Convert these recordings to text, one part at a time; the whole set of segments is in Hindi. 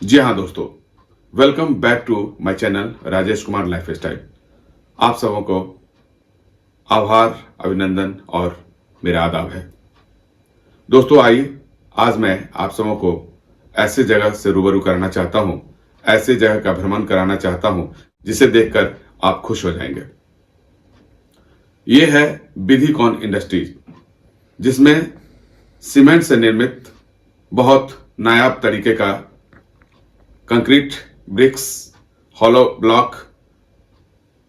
जी हाँ दोस्तों, welcome back to my channel Rajesh Kumar lifestyle. आप सबों को आभार, अभिनंदन और मेरा आदाब है। दोस्तों आइए, आज मैं आप सबों को ऐसे जगह से रूबरू कराना चाहता हूँ, ऐसे जगह का भ्रमण कराना चाहता हूँ जिसे देखकर आप खुश हो जाएंगे। ये है विधिकॉन इंडस्ट्रीज, जिसमें सीमेंट से निर्मित बहुत नायाब तरीके का concrete, bricks, hollow block,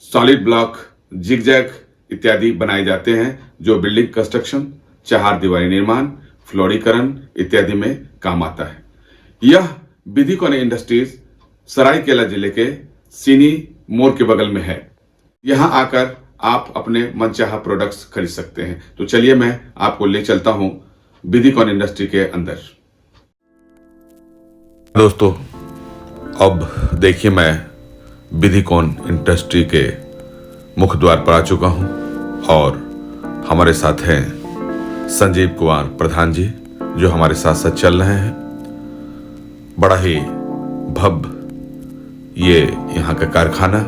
solid block, zigzag इत्यादि बनाए जाते हैं जो बिल्डिंग कंस्ट्रक्शन, चार दीवारी निर्माण, फ्लोरीकरण इत्यादि में काम आता है। यह विधिकॉन इंडस्ट्रीज सरायकेला जिले के सीनी मोड़ के बगल में है। यहां आकर आप अपने मनचाहा प्रोडक्ट्स खरीद सकते हैं। तो चलिए मैं आपको ले चलता हूं विधिकॉन इंडस्ट्री के अंदर। दोस्तों, अब देखिए, मैं विधिकॉन इंडस्ट्री के मुख्य द्वार पर आ चुका हूं और हमारे साथ हैं संजीव कुमार प्रधान जी, जो हमारे साथ साथ चल रहे हैं। बड़ा ही भव्य ये यहाँ का कारखाना,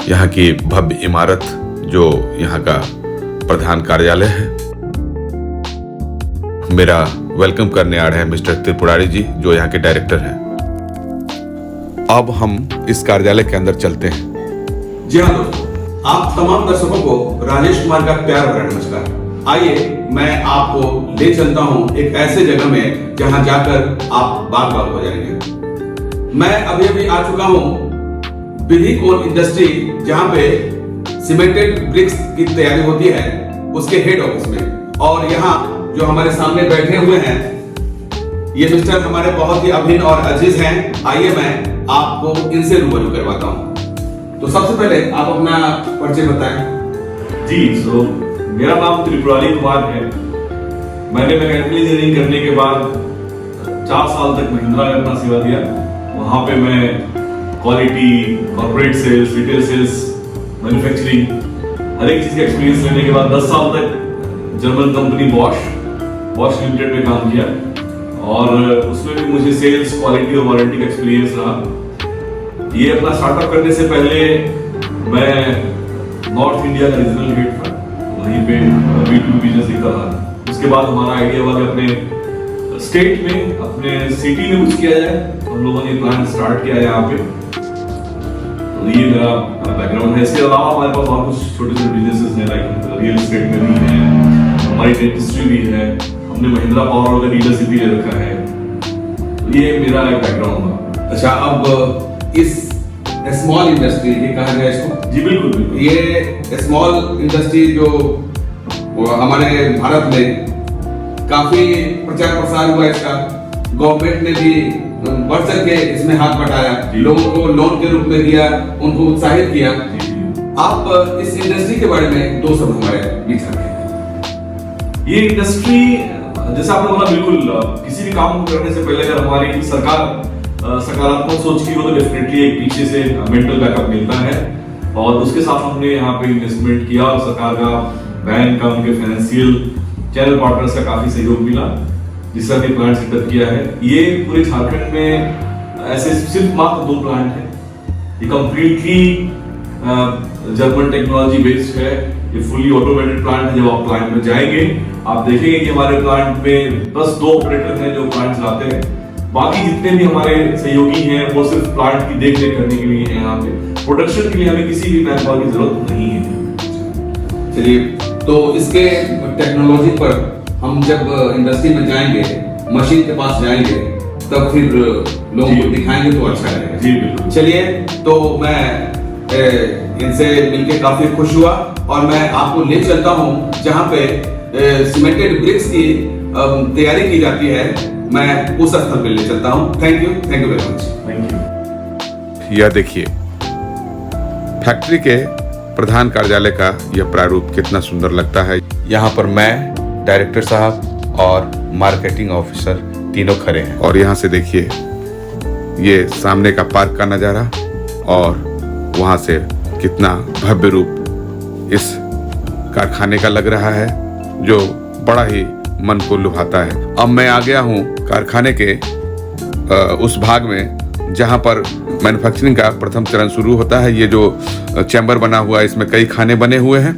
यहाँ की भव्य इमारत जो यहाँ का प्रधान कार्यालय है। मेरा वेलकम करने आ रहे हैं मिस्टर त्रिपुरारी जी, जो यहाँ के डायरेक्टर हैं। अब हम इस कार्यालय के अंदर चलते हैं। जी हाँ दोस्तों, आप तमाम दर्शकों को राजेश कुमार का प्यार भरा नमस्कार। आइए, मैं आपको ले चलता हूँ एक ऐसे जगह में जहाँ जाकर आप बाग बाग हो जाएंगे। मैं अभी अभी आ चुका हूँ विधिकॉन इंडस्ट्री, जहाँ पे सीमेंटेड ब्रिक्स की तैयारी होती है, उसके हेड ऑफिस में। और यहाँ जो हमारे सामने बैठे हुए हैं, ये मिस्टर हमारे बहुत ही अभिन्न और अजीज हैं। आइए मैं आपको इनसे रूबरू करवाता हूँ। तो सबसे पहले आप अपना परिचय बताएं। जी, मेरा नाम त्रिपुरारी कुमार है। मैंने मैकेनिकल इंजीनियरिंग करने के बाद 4 साल तक महिंद्रा में अपना सेवा दिया। वहाँ पे मैं quality, corporate sales, retail sales, manufacturing, हर एक चीज का एक्सपीरियंस लेने के बाद 10 साल तक जर्मन कंपनी बॉश लिमिटेड में काम किया और उसमें भी मुझे सेल्स, क्वालिटी और वारंटी का एक्सपीरियंस रहा। ये अपना स्टार्टअप करने से पहले मैं नॉर्थ इंडिया का रीजनल हेड था, वहीं पे B2B बिजनेस देखता था। उसके बाद हमारा आइडिया हुआ कि अपने स्टेट में, अपने सिटी में कुछ किया जाए। हम लोगों ने प्लान स्टार्ट किया है यहाँ पे। तो ये मेरा बैकग्राउंड है। इसके अलावा हमारे पास और कुछ छोटे छोटे बिजनेसेस हैं, लाइक रियल एस्टेट में भी है, हमारी डेंटिस्ट्री भी है, हमने महिंद्रा पावर का डीलरशिप भी ले रखा है। तो ये मेरा एक बैकग्राउंड था। अच्छा, अब इस स्मॉल इंडस्ट्री ये कहा गया इसको? जी बिल्कुल बिल्कुल। ये स्मॉल इंडस्ट्री जो हमारे भारत में काफी प्रचार प्रसार हुआ इसका, गवर्नमेंट ने भी बढ़ चढ़ के इसमें हाथ बटाया, लोगों को लोन के रूप में दिया, उनको उत्साहित किया। आप इस इंडस्ट्री के बारे में 2 शब्द हमारे बीच रखें। ये इंडस्ट्री, जैसा आपने बोला, बिल्कुल किसी भी काम को करने से पहले अगर हमारी सरकार सकारात्मक सोच की हो तो डेफिनेटली एक पीछे से मेंटल बैकअप मिलता है। और उसके साथ हमने यहाँ पे इन्वेस्टमेंट किया और सरकार का, बैंक का, उनके फाइनेंशियल चैनल पार्टनर्स का काफी सहयोग मिला, जिससे हमने प्लांट सेटअप किया है। ये पूरे झारखंड में ऐसे सिर्फ मात्र 2 प्लांट है। ये कंप्लीटली जर्मन टेक्नोलॉजी बेस्ड है। ये फुली ऑटोमेटेड प्लांट है। जब आप प्लांट में जाएंगे आप देखेंगे कि हमारे प्लांट में बस 2 ऑपरेटर हैं जो प्लांट चलाते हैं। बाकी जितने भी हमारे सहयोगी हैं वो सिर्फ प्लांट की देख रेख करने के लिए हैं। यहाँ पे प्रोडक्शन के लिए हमें किसी भी मैन पावर की जरूरत नहीं है। चलिए, तो इसके टेक्नोलॉजी पर हम जब इंडस्ट्री में जाएंगे, मशीन के पास जाएंगे, तब फिर लोगों को दिखाएंगे तो अच्छा रहेगा। जी बिल्कुल। चलिए, तो मैं इनसे मिलके काफी खुश हुआ और मैं आपको ले चलता हूँ जहाँ पे सीमेंटेड ब्रिक्स की तैयारी की जाती है। मैं उस स्थल पे ले चलता हूँ। Thank you very much. Thank you. यह देखिए, फैक्ट्री के प्रधान कार्यालय का यह प्रारूप कितना सुंदर लगता है। यहाँ पर मैं, डायरेक्टर साहब और मार्केटिंग ऑफिसर तीनों खड़े हैं। और यहाँ से देखिए ये सामने का पार्क का नज़ारा और वहाँ से कितना भव्य रूप इस कारखाने का लग रहा है, जो बड़ा ही मन को लुभाता है। अब मैं आ गया हूँ कारखाने के उस भाग में जहाँ पर मैन्युफैक्चरिंग का प्रथम चरण शुरू होता है। ये जो चैम्बर बना हुआ है, इसमें कई खाने बने हुए हैं।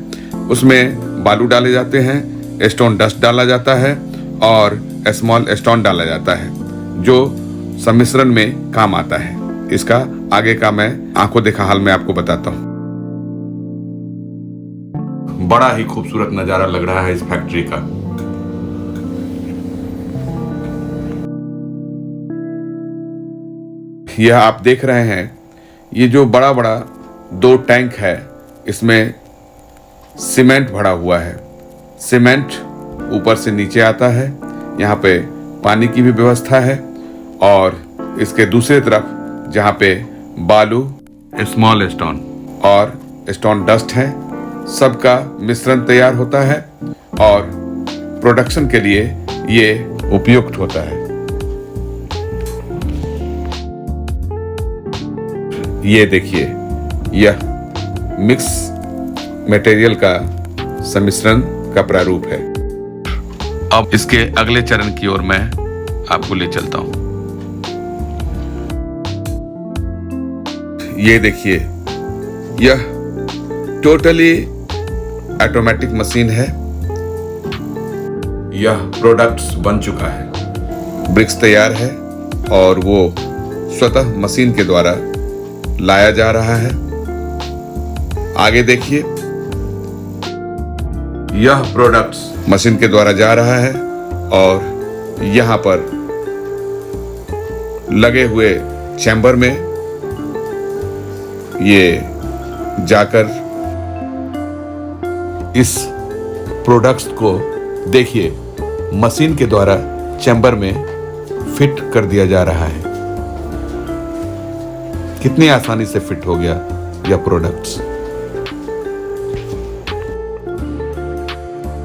उसमें बालू डाले जाते हैं, स्टोन डस्ट डाला जाता है और स्मॉल स्टोन डाला जाता है, जो सम्मिश्रण में काम आता है। इसका आगे का मैं आंखों देखा हाल में आपको बताता हूँ। बड़ा ही खूबसूरत नजारा लग रहा है इस फैक्ट्री का। यह आप देख रहे हैं, ये जो बड़ा बड़ा 2 टैंक है, इसमें सीमेंट भरा हुआ है। सीमेंट ऊपर से नीचे आता है। यहाँ पे पानी की भी व्यवस्था है और इसके दूसरी तरफ जहाँ पे बालू, स्मॉल स्टोन और स्टोन डस्ट है, सबका मिश्रण तैयार होता है और प्रोडक्शन के लिए ये उपयुक्त होता है। ये देखिए, यह मिक्स मटेरियल का सम्मिश्रण का प्रारूप है। अब इसके अगले चरण की ओर मैं आपको ले चलता हूं। ये देखिए, यह टोटली ऑटोमेटिक मशीन है। यह प्रोडक्ट्स बन चुका है, ब्रिक्स तैयार है और वो स्वतः मशीन के द्वारा लाया जा रहा है। आगे देखिए, यह प्रोडक्ट्स मशीन के द्वारा जा रहा है और यहां पर लगे हुए चैम्बर में ये जाकर इस प्रोडक्ट्स को देखिए मशीन के द्वारा चैम्बर में फिट कर दिया जा रहा है। कितनी आसानी से फिट हो गया यह प्रोडक्ट्स।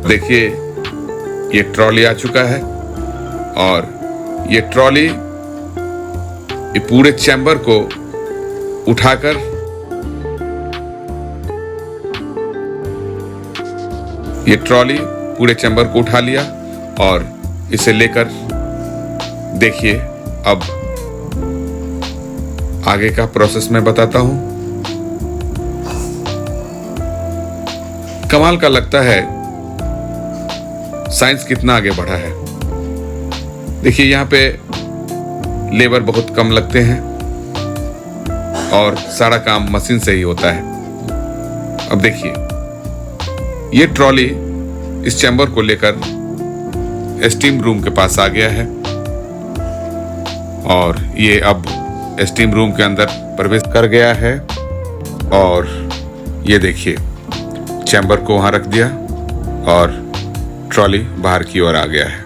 देखिए, ये ट्रॉली आ चुका है और ये ट्रॉली ये पूरे चैम्बर को उठाकर ये ट्रॉली पूरे चैम्बर को उठा लिया और इसे लेकर देखिए, अब आगे का प्रोसेस मैं बताता हूं। कमाल का लगता है साइंस कितना आगे बढ़ा है। देखिए, यहाँ पे लेबर बहुत कम लगते हैं और सारा काम मशीन से ही होता है। अब देखिए, ये ट्रॉली इस चैम्बर को लेकर स्टीम रूम के पास आ गया है और ये अब स्टीम रूम के अंदर प्रवेश कर गया है और ये देखिए, चैम्बर को वहां रख दिया और ट्रॉली बाहर की ओर आ गया है।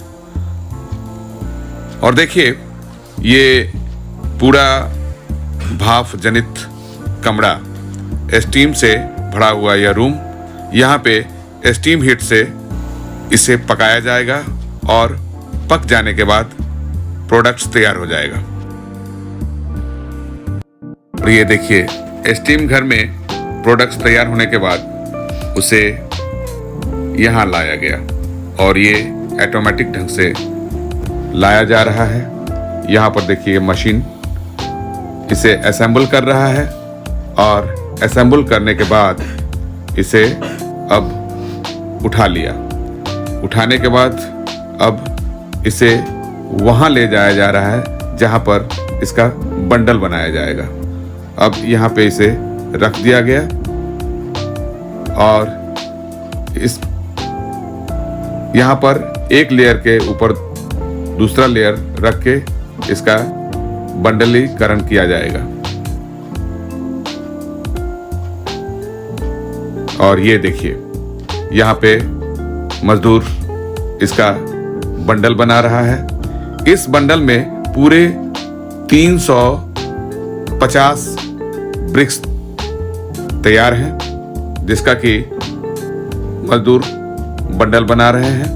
और देखिए, ये पूरा भाप जनित कमरा, स्टीम से भरा हुआ यह रूम, यहाँ पे स्टीम हीट से इसे पकाया जाएगा और पक जाने के बाद प्रोडक्ट्स तैयार हो जाएगा। और ये देखिए, स्टीम घर में प्रोडक्ट्स तैयार होने के बाद उसे यहाँ लाया गया और ये ऑटोमेटिक ढंग से लाया जा रहा है। यहाँ पर देखिए, मशीन इसे असेंबल कर रहा है और असेंबल करने के बाद इसे अब उठा लिया। उठाने के बाद अब इसे वहां ले जाया जा रहा है जहां पर इसका बंडल बनाया जाएगा। अब यहाँ पे इसे रख दिया गया और इस यहाँ पर एक लेयर के ऊपर दूसरा लेयर रख के इसका बंडलीकरण किया जाएगा। और ये देखिए, यहाँ पे मजदूर इसका बंडल बना रहा है। इस बंडल में पूरे 350 ब्रिक्स तैयार हैं, जिसका कि मजदूर बंडल बना रहे हैं।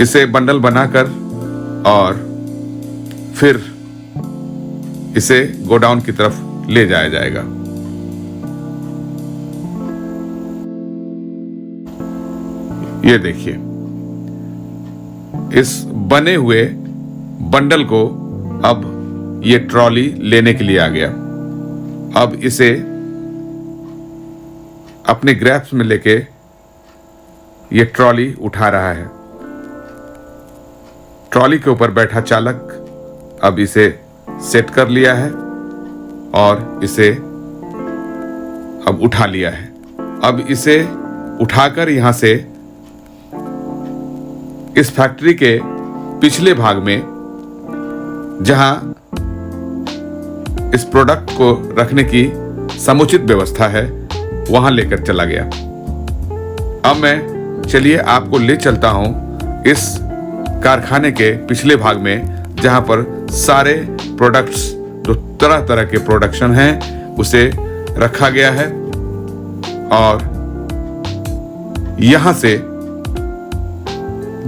इसे बंडल बनाकर और फिर इसे गोडाउन की तरफ ले जाया जाएगा। ये देखिए, इस बने हुए बंडल को अब ये ट्रॉली लेने के लिए आ गया। अब इसे अपने ग्रैप्स में लेके ये ट्रॉली उठा रहा है। ट्रॉली के ऊपर बैठा चालक अब इसे सेट कर लिया है और इसे अब उठा लिया है। अब इसे उठाकर यहां से इस फैक्ट्री के पिछले भाग में, जहां इस प्रोडक्ट को रखने की समुचित व्यवस्था है, वहां लेकर चला गया। अब मैं चलिए आपको ले चलता हूं इस कारखाने के पिछले भाग में, जहां पर सारे प्रोडक्ट्स जो तरह तरह के प्रोडक्शन हैं उसे रखा गया है और यहां से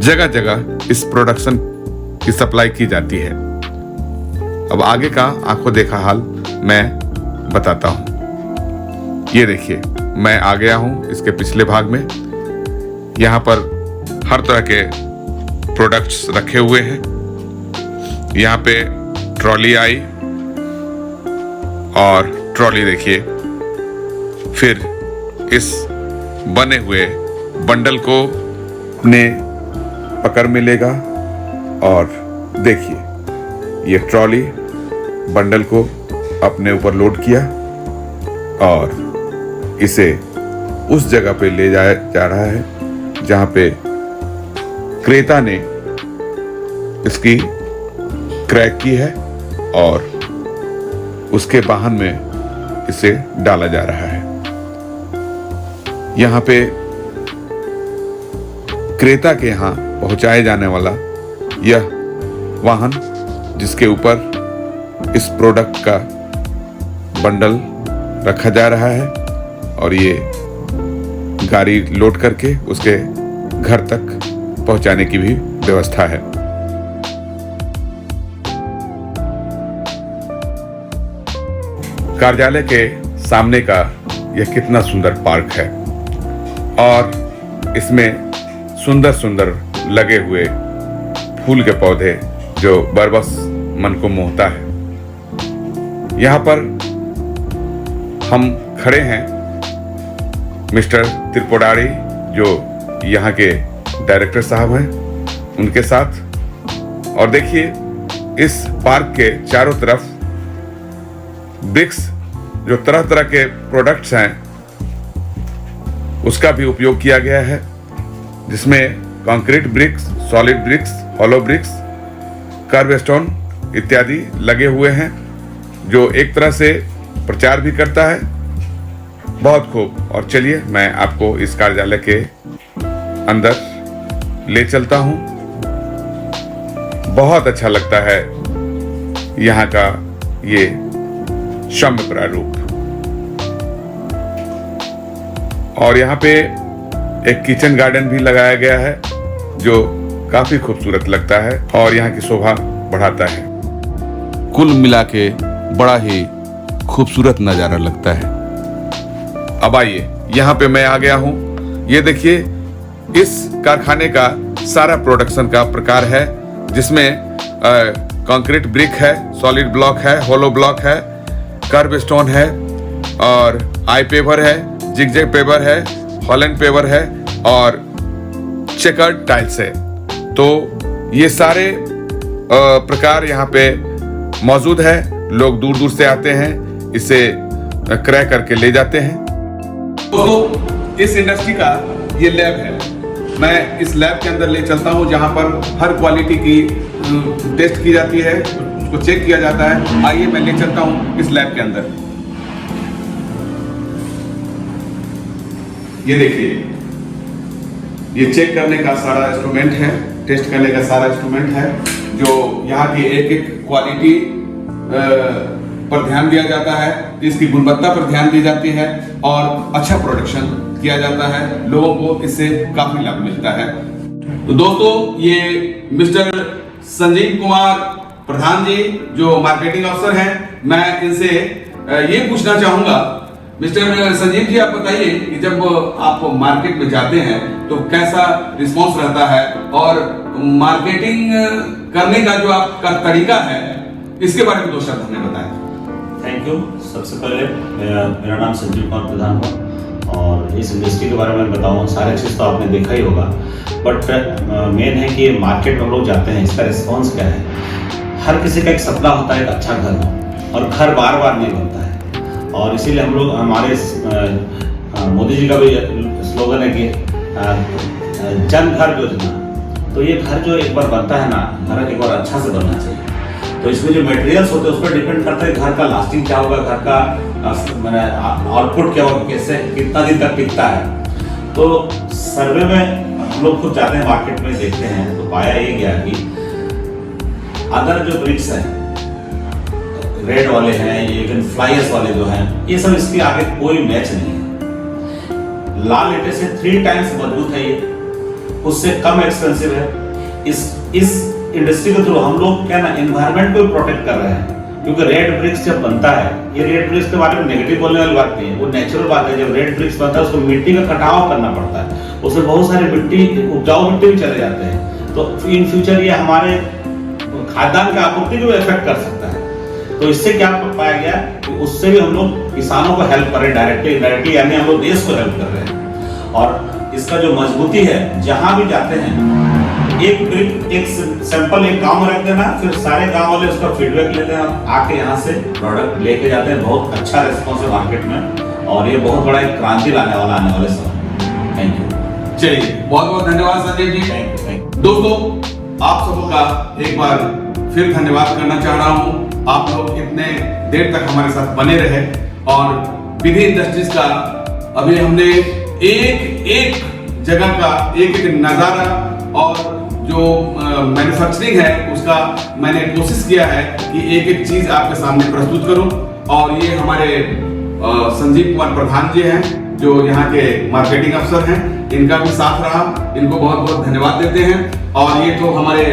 जगह जगह इस प्रोडक्शन की सप्लाई की जाती है। अब आगे का आंखों देखा हाल मैं बताता हूं। ये देखिए, मैं आ गया हूं इसके पिछले भाग में। यहां पर हर तरह के प्रोडक्ट्स रखे हुए हैं। यहां पे ट्रॉली आई और ट्रॉली देखिए, फिर इस बने हुए बंडल को अपने पकड़ में लेगा और देखिए ये ट्रॉली बंडल को अपने ऊपर लोड किया और इसे उस जगह पे ले जा रहा है जहां पे क्रेता ने इसकी क्रैक की है और उसके वाहन में इसे डाला जा रहा है। यहां पे क्रेता के यहां पहुंचाए जाने वाला यह वाहन, जिसके ऊपर इस प्रोडक्ट का बंडल रखा जा रहा है और ये गाड़ी लोड करके उसके घर तक पहुंचाने की भी व्यवस्था है। कार्यालय के सामने का यह कितना सुंदर पार्क है और इसमें सुंदर सुंदर लगे हुए फूल के पौधे जो बरबस मन को मोहता है। यहां पर हम खड़े हैं मिस्टर त्रिपुरारी, जो यहाँ के डायरेक्टर साहब हैं, उनके साथ। और देखिए इस पार्क के चारों तरफ ब्रिक्स, जो तरह तरह के प्रोडक्ट्स हैं, उसका भी उपयोग किया गया है, जिसमें concrete bricks, solid bricks, hollow bricks, curve stone इत्यादि लगे हुए हैं, जो एक तरह से प्रचार भी करता है। बहुत खूब। और चलिए मैं आपको इस कार्यालय के अंदर ले चलता हूं। बहुत अच्छा लगता है यहाँ का ये सौम्य प्रारूप। और यहाँ पे एक किचन गार्डन भी लगाया गया है जो काफी खूबसूरत लगता है और यहाँ की शोभा बढ़ाता है। कुल मिला के बड़ा ही खूबसूरत नजारा लगता है। अब आइए, यहाँ पे मैं आ गया हूँ। ये देखिए, इस कारखाने का सारा प्रोडक्शन का प्रकार है, जिसमें कंक्रीट ब्रिक है, सॉलिड ब्लॉक है, होलो ब्लॉक है, कर्व स्टोन है और आई पेवर है, जिगजैग पेवर है, हॉलैंड पेवर है और चेकर्ड टाइल्स है। तो ये सारे प्रकार यहाँ पे मौजूद है। लोग दूर दूर से आते हैं, इसे क्रय करके ले जाते हैं। दोस्तों, इस इंडस्ट्री का ये लैब है। मैं इस लैब के अंदर ले चलता हूँ, जहाँ पर हर क्वालिटी की टेस्ट की जाती है, उसको चेक किया जाता है। आइए मैं ले चलता हूँ इस लैब के अंदर। ये देखिए, ये चेक करने का सारा इंस्ट्रूमेंट है, टेस्ट करने का सारा इंस्ट्रूमेंट है, जो यहाँ की एक एक क्वालिटी पर ध्यान दिया जाता है, इसकी गुणवत्ता पर ध्यान दी जाती है और अच्छा प्रोडक्शन किया जाता है। लोगों को इससे काफी लाभ मिलता है। तो दोस्तों, ये मिस्टर संजीव कुमार प्रधान जी, जो मार्केटिंग अफसर हैं, मैं इनसे ये पूछना चाहूंगा, मिस्टर संजीव जी, आप बताइए कि जब आप मार्केट में जाते हैं तो कैसा रिस्पांस रहता है और मार्केटिंग करने का जो आपका तरीका है इसके बारे में दो शब्द हमें बताएं। Thank you. सबसे पहले मेरा नाम संजीव कुमार प्रधान हुआ और इस इंडस्ट्री के बारे में बताऊँ, सारे चीज़ तो आपने देखा ही होगा, बट मेन है कि मार्केट में हम लोग जाते हैं, इसका रिस्पॉन्स क्या है। हर किसी का एक सपना होता है एक अच्छा घर हो, और घर बार बार नहीं बनता है, और इसीलिए हम लोग हमारे मोदी जी का भी स्लोगन है कि जन घर योजना। तो ये घर जो एक बार बनता है ना, घर एक बार अच्छा से बनना चाहिए। तो इसमें जो मटेरियल्स होते हैं उस पर डिपेंड करता है घर का लास्टिंग क्या होगा, घर का आउटपुट क्या होगा, कैसे कितना दिन तक टिकता है। तो सर्वे में हम लोग खुद जाते हैं मार्केट में, देखते हैं, तो पाया ये गया कि अदर जो ब्रिक्स हैं, रेड वाले हैं, ये फ्लायर्स वाले जो हैं, ये सब इसके आगे कोई मैच नहीं है। लाल ईंटे से 3 टाइम्स मजबूत है, ये उससे कम एक्सपेंसिव है। इस इंडस्ट्री के थ्रू हम लोग क्या ना एनवायरनमेंट को प्रोटेक्ट कर रहे हैं, क्योंकि रेड ब्रिक्स जब बनता है, ये रेड ब्रिक्स के बारे में नेगेटिव बोलने वाली बात नहीं है, वो नेचुरल बात है। जब रेड ब्रिक्स बनता है उसको मिट्टी का कटाव करना पड़ता है, उसमें बहुत सारी मिट्टी, उपजाऊ मिट्टी भी चले जाते हैं, तो इन फ्यूचर ये हमारे खाद्यान्न की आपूर्ति को भी इफेक्ट कर सकता है। तो इससे क्या पाया गया कि उससे भी हम लोग किसानों को हेल्प कर रहे हैं, डायरेक्टली इनडायरेक्टली, यानी हम लोग देश को हेल्प कर रहे हैं। और इसका जो मजबूती है, जहां भी जाते हैं एक ब्रिक, एक सैंपल एक गांव में रख देना, फिर सारे गांव वाले उसका फीडबैक लेते हैं, आके यहाँ से प्रोडक्ट लेके जाते हैं। बहुत अच्छा रिस्पॉन्स है मार्केट में, और ये बहुत बड़ा एक क्रांति लाने वाले समय। Thank you. चलिए, बहुत बहुत धन्यवाद संजीव जी। Thank you. दोस्तों, आप सबों का एक बार फिर धन्यवाद करना चाह रहा हूं। आप लोग इतने देर तक हमारे साथ बने रहे, और विधि इंडस्ट्रीज का अभी हमने एक जगह का एक नजारा और जो मैन्युफैक्चरिंग है उसका मैंने कोशिश किया है कि एक चीज आपके सामने प्रस्तुत करूं। और ये हमारे संजीव कुमार प्रधान जी हैं, जो यहाँ के मार्केटिंग अफसर हैं, इनका भी साथ रहा, इनको बहुत बहुत धन्यवाद देते हैं। और ये तो हमारे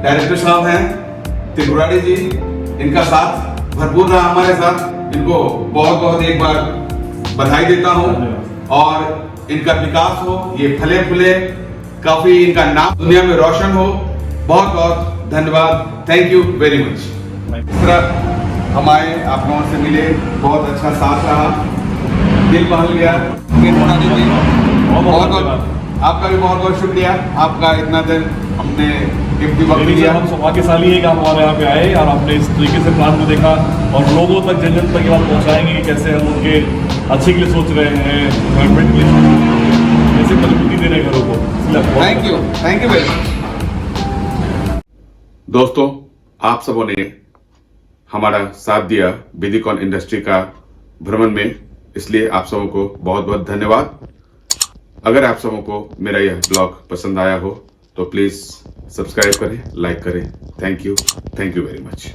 डायरेक्टर साहब हैं त्रिपुरारी जी, इनका साथ भरपूर रहा हमारे साथ, इनको बहुत बहुत एक बार बधाई देता हूँ। और इनका विकास हो, ये फले फूले, काफी इनका नाम दुनिया में रोशन हो। बहुत बहुत धन्यवाद, थैंक यू वेरी मच। इस तरह हम आए, आप लोगों से मिले, बहुत अच्छा साथ रहा, दिल बहल गया। बहुत बहुत आपका भी बहुत बहुत शुक्रिया, आपका इतना दिन हमने कीमती वक्त दिया। हम सौभाग्यशाली है कि आप हमारे यहाँ पे आए और आपने इस तरीके से प्लान को देखा, और लोगों तक जन जन तक ये बात पहुँचाएंगे कि कैसे हम उनके अच्छे के लिए सोच रहे हैं, गवर्नमेंट के लिए कैसे मजबूती दे रहे हैं घरों को। Thank you very much. दोस्तों, आप सबों ने हमारा साथ दिया विधिकॉन इंडस्ट्री का भ्रमण में, इसलिए आप सबों को बहुत बहुत धन्यवाद। अगर आप सबों को मेरा यह ब्लॉग पसंद आया हो तो प्लीज सब्सक्राइब करें, लाइक करें। Thank you very much.